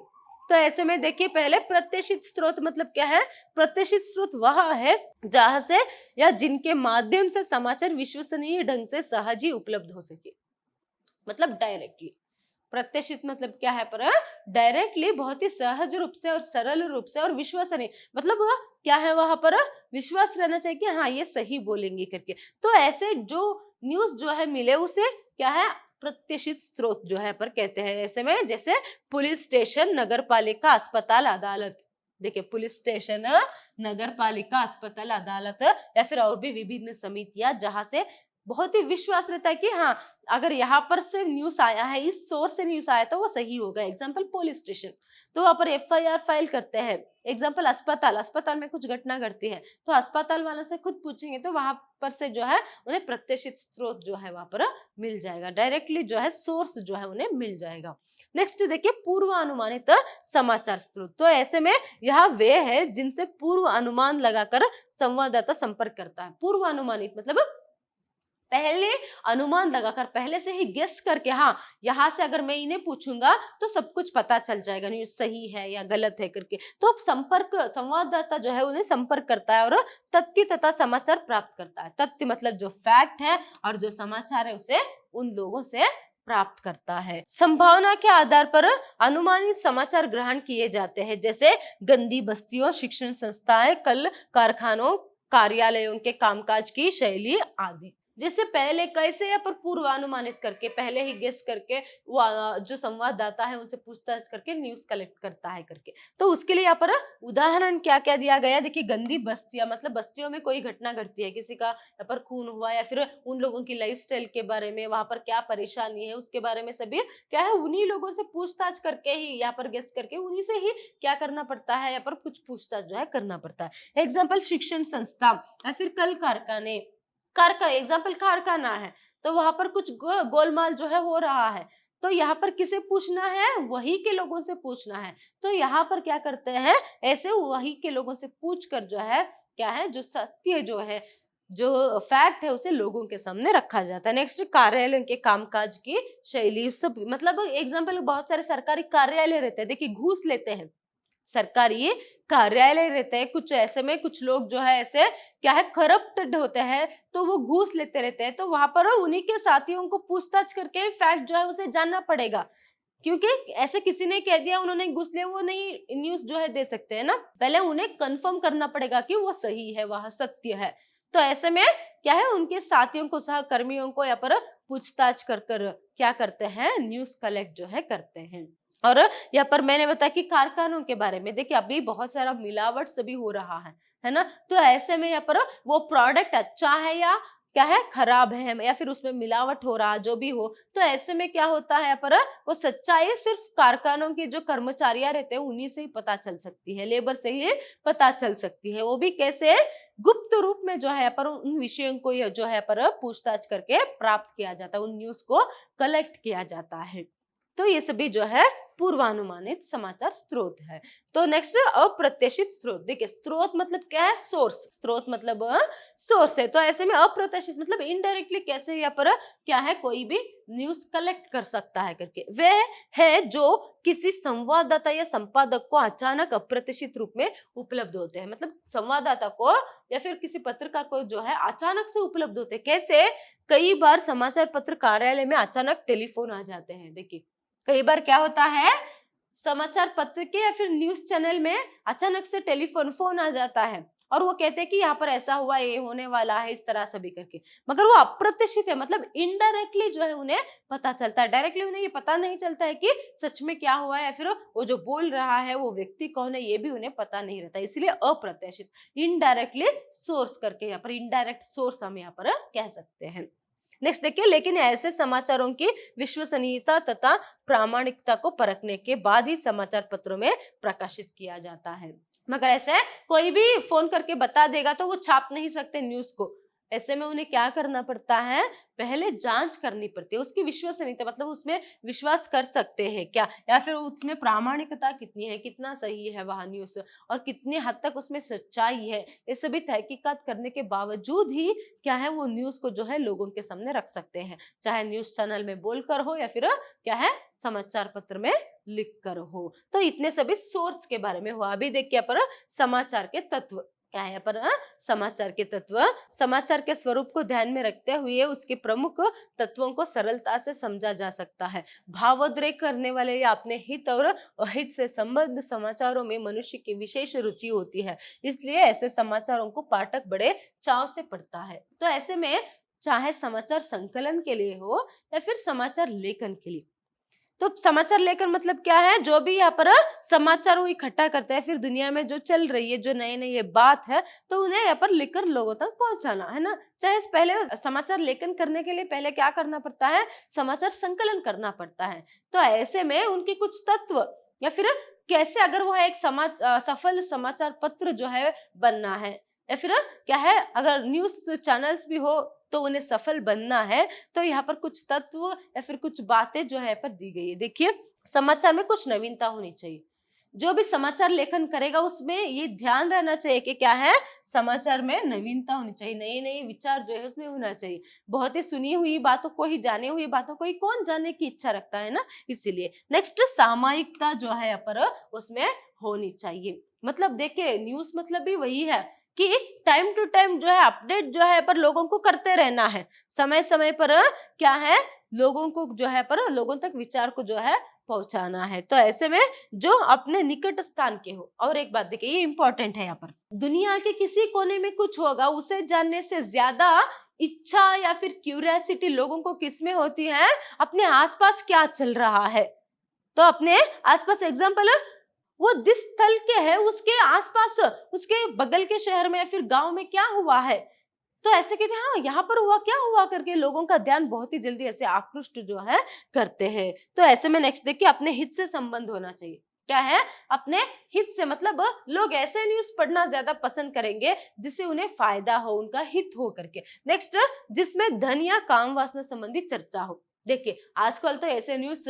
तो ऐसे में देखिए, पहले प्रत्याशित स्रोत मतलब क्या है, प्रत्याशित स्रोत वह है जहां से या जिनके माध्यम से समाचार विश्वसनीय ढंग से सहज ही उपलब्ध हो सके, मतलब डायरेक्टली। प्रत्याशित मतलब क्या है पर डायरेक्टली, बहुत ही सहज रूप से और सरल रूप से और विश्वसनीय, मतलब वह क्या है, वहां पर विश्वास रहना चाहिए कि हाँ ये सही बोलेंगे करके। तो ऐसे जो न्यूज जो है मिले उसे क्या है, प्रत्याशित स्रोत जो है पर कहते हैं। ऐसे में जैसे पुलिस स्टेशन, नगर पालिका, अस्पताल, अदालत। देखिए पुलिस स्टेशन, नगर पालिका, अस्पताल, अदालत, या फिर और भी विभिन्न समितियां जहां से बहुत ही विश्वास रहता है कि हाँ अगर यहाँ पर से न्यूज आया है, इस सोर्स से न्यूज आया तो वो सही होगा। एग्जाम्पल पुलिस स्टेशन, तो वहां पर एफआईआर फाइल करते हैं। एग्जाम्पल अस्पताल, अस्पताल में कुछ घटना घटती है तो अस्पताल वालों से खुद पूछेंगे तो वहां पर से जो है उन्हें प्रत्याशित स्रोत जो है वहां पर मिल जाएगा, डायरेक्टली जो है सोर्स जो है उन्हें मिल जाएगा। नेक्स्ट देखिए, पूर्व अनुमानित समाचार स्रोत। तो ऐसे में यह वे है जिनसे पूर्व अनुमान लगाकर संवाददाता संपर्क करता है। पूर्व अनुमानित मतलब पहले अनुमान लगाकर, पहले से ही गेस करके, हाँ यहाँ से अगर मैं इन्हें पूछूंगा तो सब कुछ पता चल जाएगा, न्यूज सही है या गलत है करके। तो संपर्क, संवाददाता जो है उन्हें संपर्क करता है और तथ्य तथा समाचार प्राप्त करता है। तथ्य मतलब जो फैक्ट है और जो समाचार है उसे उन लोगों से प्राप्त करता है। संभावना के आधार पर अनुमानित समाचार ग्रहण किए जाते हैं, जैसे गंदी बस्तियों, शिक्षण संस्थाएं, कल कारखानों, कार्यालयों के कामकाज की शैली आदि। जैसे पहले कैसे या पर पूर्वानुमानित करके, पहले ही गेस करके वो जो संवाददाता है उनसे पूछताछ करके न्यूज कलेक्ट करता है करके। तो उसके लिए यहाँ पर उदाहरण क्या क्या दिया गया है, देखिए गंदी बस्तियां मतलब बस्तियों में कोई घटना घटती है, किसी का यहाँ पर खून हुआ या फिर उन लोगों की लाइफस्टाइल के बारे में, वहां पर क्या परेशानी है उसके बारे में सभी क्या है उन्हीं लोगों से पूछताछ करके ही, यहाँ पर गेस करके उन्हीं से ही क्या करना पड़ता है, यहाँ पर कुछ पूछताछ जो है करना पड़ता है। एग्जाम्पल शिक्षण संस्था या फिर कल कारखाने, एग्जाम्पल कारखाना है तो वहां पर कुछ गोलमाल जो है हो रहा है, तो यहाँ पर किसे पूछना है, वही के लोगों से पूछना है। तो यहाँ पर क्या करते हैं, ऐसे वही के लोगों से पूछ कर जो है क्या है, जो सत्य जो है, जो फैक्ट है उसे लोगों के सामने रखा जाता है। नेक्स्ट, कार्यालय के कामकाज की शैली, सब मतलब एग्जाम्पल बहुत सारे सरकारी कार्यालय रहते हैं, देखिए घूस लेते हैं, सरकारी कार्यालय रहते हैं, कुछ ऐसे में कुछ लोग जो है ऐसे क्या है करप्टेड होते हैं, तो वो घूस लेते रहते हैं, तो वहां पर उन्हीं के साथियों को पूछताछ करके फैक्ट जो है उसे जानना पड़ेगा, क्योंकि ऐसे किसी ने कह दिया उन्होंने घूस लिया, वो नहीं न्यूज जो है दे सकते हैं ना, पहले उन्हें कंफर्म करना पड़ेगा कि वो सही है, वह सत्य है। तो ऐसे में क्या है, उनके साथियों को, सहकर्मियों को यहाँ पर पूछताछ कर कर क्या करते हैं, न्यूज कलेक्ट जो है करते हैं। और यहाँ पर मैंने बताया कि कारखानों के बारे में, देखिए अभी बहुत सारा मिलावट सभी हो रहा है ना, तो ऐसे में यहाँ पर वो प्रोडक्ट अच्छा है या क्या है खराब है, या फिर उसमें मिलावट हो रहा जो भी हो, तो ऐसे में क्या होता है यहाँ पर वो सच्चाई सिर्फ कारखानों के जो कर्मचारियां रहते हैं उन्हीं से ही पता चल सकती है, लेबर से ही पता चल सकती है। वो भी कैसे, गुप्त रूप में जो है पर उन विषयों को जो है पर पूछताछ करके प्राप्त किया जाता है, उन न्यूज को कलेक्ट किया जाता है। तो ये सभी जो है पूर्वानुमानित समाचार स्रोत है। तो नेक्स्ट अप्रत्याशित स्रोत। देखिए स्रोत मतलब क्या है, सोर्स। स्रोत मतलब सोर्स है। तो ऐसे में अप्रत्याशित मतलब इनडायरेक्टली कैसे यहाँ पर क्या है, कोई भी न्यूज कलेक्ट कर सकता है करके, वह है जो किसी संवाददाता या संपादक को अचानक अप्रत्याशित रूप में उपलब्ध होते हैं। मतलब संवाददाता को या फिर किसी पत्रकार को जो है अचानक से उपलब्ध होते हैं। कैसे, कई बार समाचार पत्र कार्यालय में अचानक टेलीफोन आ जाते हैं। देखिए कई बार क्या होता है, समाचार पत्र के या फिर न्यूज चैनल में अचानक से टेलीफोन फोन आ जाता है और वो कहते हैं कि यहाँ पर ऐसा हुआ, ये होने वाला है, इस तरह सभी करके। मगर वो अप्रत्याशित है, मतलब इनडायरेक्टली जो है उन्हें पता चलता है। डायरेक्टली उन्हें ये पता नहीं चलता है कि सच में क्या हुआ है या फिर वो जो बोल रहा है वो व्यक्ति कौन है, ये भी उन्हें पता नहीं रहता। इसलिए अप्रत्याशित, इनडायरेक्टली सोर्स करके यहाँ पर इनडायरेक्ट सोर्स हम यहाँ पर कह सकते हैं। नेक्स्ट देखिए, लेकिन ऐसे समाचारों की विश्वसनीयता तथा प्रामाणिकता को परखने के बाद ही समाचार पत्रों में प्रकाशित किया जाता है। मगर ऐसे कोई भी फोन करके बता देगा तो वो छाप नहीं सकते न्यूज को। ऐसे में उन्हें क्या करना पड़ता है, पहले जांच करनी पड़ती है उसकी विश्वसनीयता, मतलब उसमें विश्वास कर सकते हैं क्या, या फिर उसमें प्रामाणिकता कितनी है, कितना सही है वह न्यूज और कितनी हद तक उसमें सच्चाई है। ये सभी तहकीकात करने के बावजूद ही क्या है, वो न्यूज को जो है लोगों के सामने रख सकते हैं, चाहे न्यूज चैनल में बोलकर हो या फिर क्या है समाचार पत्र में लिख कर हो। तो इतने सभी सोर्स के बारे में हुआ। अभी देखिए पर समाचार के तत्व क्या है, पर समाचार के तत्व, समाचार के स्वरूप को ध्यान में रखते हुए उसके प्रमुख तत्वों को सरलता से समझा जा सकता है। भावोद्रेक करने वाले या अपने हित और अहित से संबद्ध समाचारों में मनुष्य की विशेष रुचि होती है, इसलिए ऐसे समाचारों को पाठक बड़े चाव से पढ़ता है। तो ऐसे में चाहे समाचार संकलन के लिए हो या फिर समाचार लेखन के लिए, तो समाचार लेखन मतलब क्या है, जो भी यहाँ पर समाचार वो इकट्ठा करते हैं, फिर दुनिया में जो चल रही है, जो नई नई ये बात है, तो उन्हें यहाँ पर लिखकर लोगों तक पहुंचाना है ना। चाहे पहले समाचार लेखन करने के लिए पहले क्या करना पड़ता है, समाचार संकलन करना पड़ता है। तो ऐसे में उनके कुछ तत्व या फिर कैसे अगर वो है एक सफल समाचार पत्र जो है बनना है, या फिर क्या है अगर न्यूज चैनल्स भी हो तो उन्हें सफल बनना है, तो यहाँ पर कुछ तत्व या फिर कुछ बातें जो है पर दी गई है। देखिए समाचार में कुछ नवीनता होनी चाहिए। जो भी समाचार लेखन करेगा उसमें ये ध्यान रहना चाहिए कि क्या है, समाचार में नवीनता होनी चाहिए, नए नए विचार जो है उसमें होना चाहिए। बहुत ही सुनी हुई बातों को ही, जानी हुई बातों को ही कौन जानने की इच्छा रखता है ना, इसीलिए। नेक्स्ट सामयिकता जो है यहाँ पर उसमें होनी चाहिए। मतलब देखिए न्यूज मतलब भी वही है कि टाइम टू टाइम जो है अपडेट जो है पर लोगों को करते रहना है, समय समय पर क्या है लोगों को जो है पर लोगों तक विचार को जो है पहुंचाना है। तो ऐसे में जो अपने निकट स्थान के हो। और एक बात देखिए ये इंपॉर्टेंट है, यहाँ पर दुनिया के किसी कोने में कुछ होगा उसे जानने से ज्यादा इच्छा या फिर क्यूरियोसिटी लोगों को किसमें होती है, अपने आसपास क्या चल रहा है। तो अपने आसपास एग्जाम्पल, वो जिस स्थल के है उसके आसपास, उसके बगल के शहर में या फिर गांव में क्या हुआ है, तो ऐसे कहते हैं हाँ यहाँ पर हुआ, क्या हुआ करके लोगों का ध्यान बहुत ही जल्दी ऐसे आकृष्ट जो है करते हैं। तो ऐसे में नेक्स्ट देखिए अपने हित से संबंध होना चाहिए। क्या है, अपने हित से, मतलब लोग ऐसे न्यूज पढ़ना ज्यादा पसंद करेंगे जिससे उन्हें फायदा हो, उनका हित हो करके। नेक्स्ट जिसमें धन या काम वासना संबंधी चर्चा हो। देखिए आजकल तो ऐसे न्यूज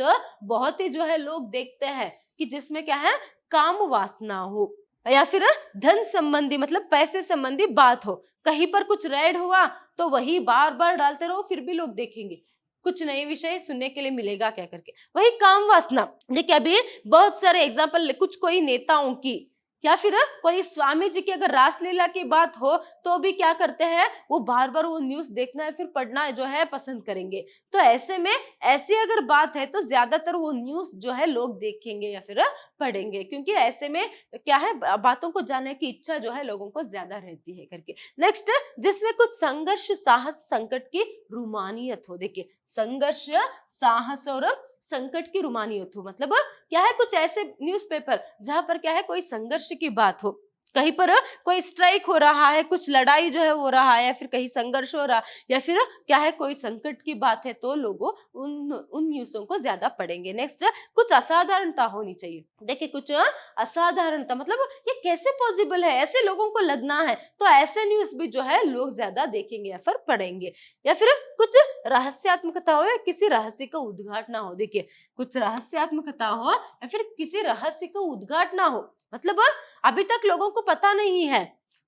बहुत ही जो है लोग देखते हैं कि जिसमें क्या है काम वासना हो या फिर धन संबंधी मतलब पैसे संबंधी बात हो। कहीं पर कुछ रेड हुआ तो वही बार बार डालते रहो, फिर भी लोग देखेंगे, कुछ नए विषय सुनने के लिए मिलेगा क्या करके। वही काम वासना, देखिए अभी बहुत सारे एग्जाम्पल, कुछ कोई नेताओं की या फिर कोई स्वामी जी की अगर रासलीला की बात हो तो भी क्या करते हैं, वो बार बार वो न्यूज देखना है फिर पढ़ना जो है पसंद करेंगे। तो ऐसे में ऐसी अगर बात है तो ज्यादातर वो न्यूज जो है लोग देखेंगे या फिर पढ़ेंगे, क्योंकि ऐसे में क्या है बातों को जानने की इच्छा जो है लोगों को ज्यादा रहती है करके। नेक्स्ट जिसमें कुछ संघर्ष, साहस, संकट की रोमानियत हो। देखिए संघर्ष, साहस और संकट की रोमानियत हो, मतलब क्या है कुछ ऐसे न्यूज़पेपर जहां पर क्या है कोई संघर्ष की बात हो, कहीं पर कोई स्ट्राइक हो रहा है, कुछ लड़ाई जो है हो रहा है, या फिर कहीं संघर्ष हो रहा, या फिर क्या है कोई संकट की बात है, तो लोगों उन उन न्यूज़ों को ज्यादा पढ़ेंगे। नेक्स्ट, कुछ असाधारणता होनी चाहिए। देखिए कुछ असाधारणता मतलब ये कैसे पॉसिबल है, ऐसे लोगों को लगना है, तो ऐसे न्यूज़ भी जो है लोग ज्यादा देखेंगे या फिर पढ़ेंगे। या फिर कुछ रहस्यात्मकता हो या किसी रहस्य का उद्घाटन हो। देखिए कुछ रहस्यात्मकता हो या फिर किसी रहस्य का उद्घाटन हो, मतलब अभी तक लोगों को पता नहीं है,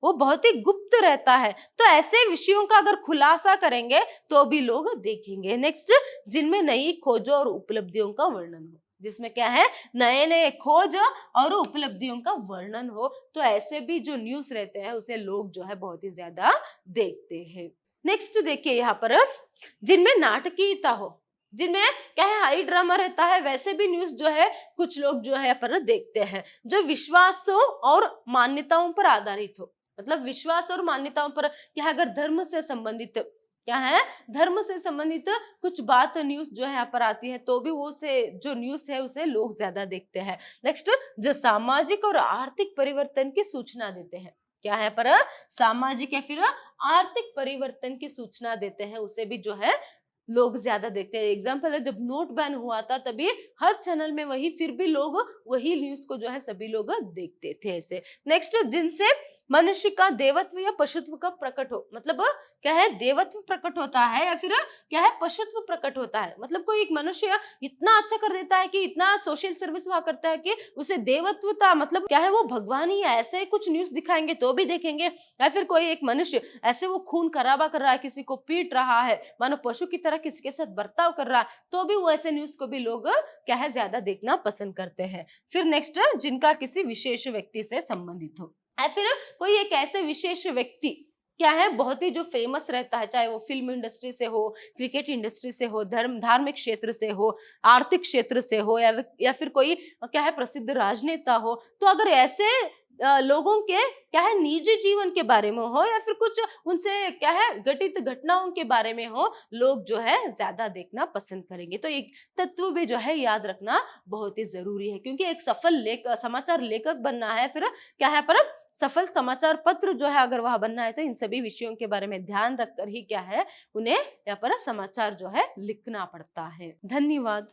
वो बहुत ही गुप्त रहता है, तो ऐसे विषयों का अगर खुलासा करेंगे तो भी लोग देखेंगे। नेक्स्ट, जिनमें नई खोजों और उपलब्धियों का वर्णन हो, जिसमें क्या है नए नए खोज और उपलब्धियों का वर्णन हो, तो ऐसे भी जो न्यूज़ रहते हैं उसे लोग जो है बहुत ही ज्यादा देखते हैं। नेक्स्ट देखिए यहाँ पर, जिनमें नाटकीयता हो, जिनमें क्या है हाई ड्रामा रहता है, वैसे भी न्यूज़ जो है कुछ लोग जो है पर देखते हैं। जो विश्वासों और मान्यताओं पर आधारित हो, मतलब विश्वास और मान्यताओं पर, क्या है अगर धर्म से संबंधित, क्या है धर्म से संबंधित कुछ बात न्यूज़ जो है यहाँ पर आती है, तो भी वो से जो न्यूज़ है उसे लोग ज्यादा देखते हैं। नेक्स्ट, जो सामाजिक और आर्थिक परिवर्तन की सूचना देते हैं, क्या है पर सामाजिक या फिर आर्थिक परिवर्तन की सूचना देते हैं, उसे भी जो है लोग ज्यादा देखते हैं। एग्जाम्पल है, जब नोट बैन हुआ था तभी हर चैनल में वही, फिर भी लोग वही न्यूज को जो है सभी लोग देखते थे ऐसे। नेक्स्ट, जिनसे मनुष्य का देवत्व या पशुत्व का प्रकट हो, मतलब क्या है देवत्व प्रकट होता है या फिर क्या है पशुत्व प्रकट होता है, मतलब कोई एक मनुष्य इतना अच्छा कर देता है कि इतना सोशल सर्विस वहां करता है कि उसे देवत्वता, मतलब क्या है वो भगवान ही है, ऐसे कुछ न्यूज दिखाएंगे तो भी देखेंगे। या फिर कोई एक मनुष्य ऐसे वो खून खराबा कर रहा है, किसी को पीट रहा है, मानो पशु की तरह किसी के साथ बर्ताव कर रहा है, तो भी वो ऐसे न्यूज को भी लोग क्या है ज्यादा देखना पसंद करते हैं। फिर नेक्स्ट, जिनका किसी विशेष व्यक्ति से संबंधित हो, या फिर कोई एक ऐसे विशेष व्यक्ति क्या है बहुत ही जो फेमस रहता है, चाहे वो फिल्म इंडस्ट्री से हो, क्रिकेट इंडस्ट्री से हो, धार्मिक क्षेत्र से हो, आर्थिक क्षेत्र से हो, या फिर कोई क्या है प्रसिद्ध राजनेता हो, तो अगर ऐसे लोगों के क्या है निजी जीवन के बारे में हो या फिर कुछ उनसे क्या है घटित घटनाओं के बारे में हो, लोग जो है ज्यादा देखना पसंद करेंगे। तो एक तत्व भी जो है याद रखना बहुत ही जरूरी है, क्योंकि एक सफल समाचार लेखक बनना है, फिर क्या है पर सफल समाचार पत्र जो है अगर वह बनना है, तो इन सभी विषयों के बारे में ध्यान रखकर ही क्या है उन्हें यहाँ पर समाचार जो है लिखना पड़ता है। धन्यवाद।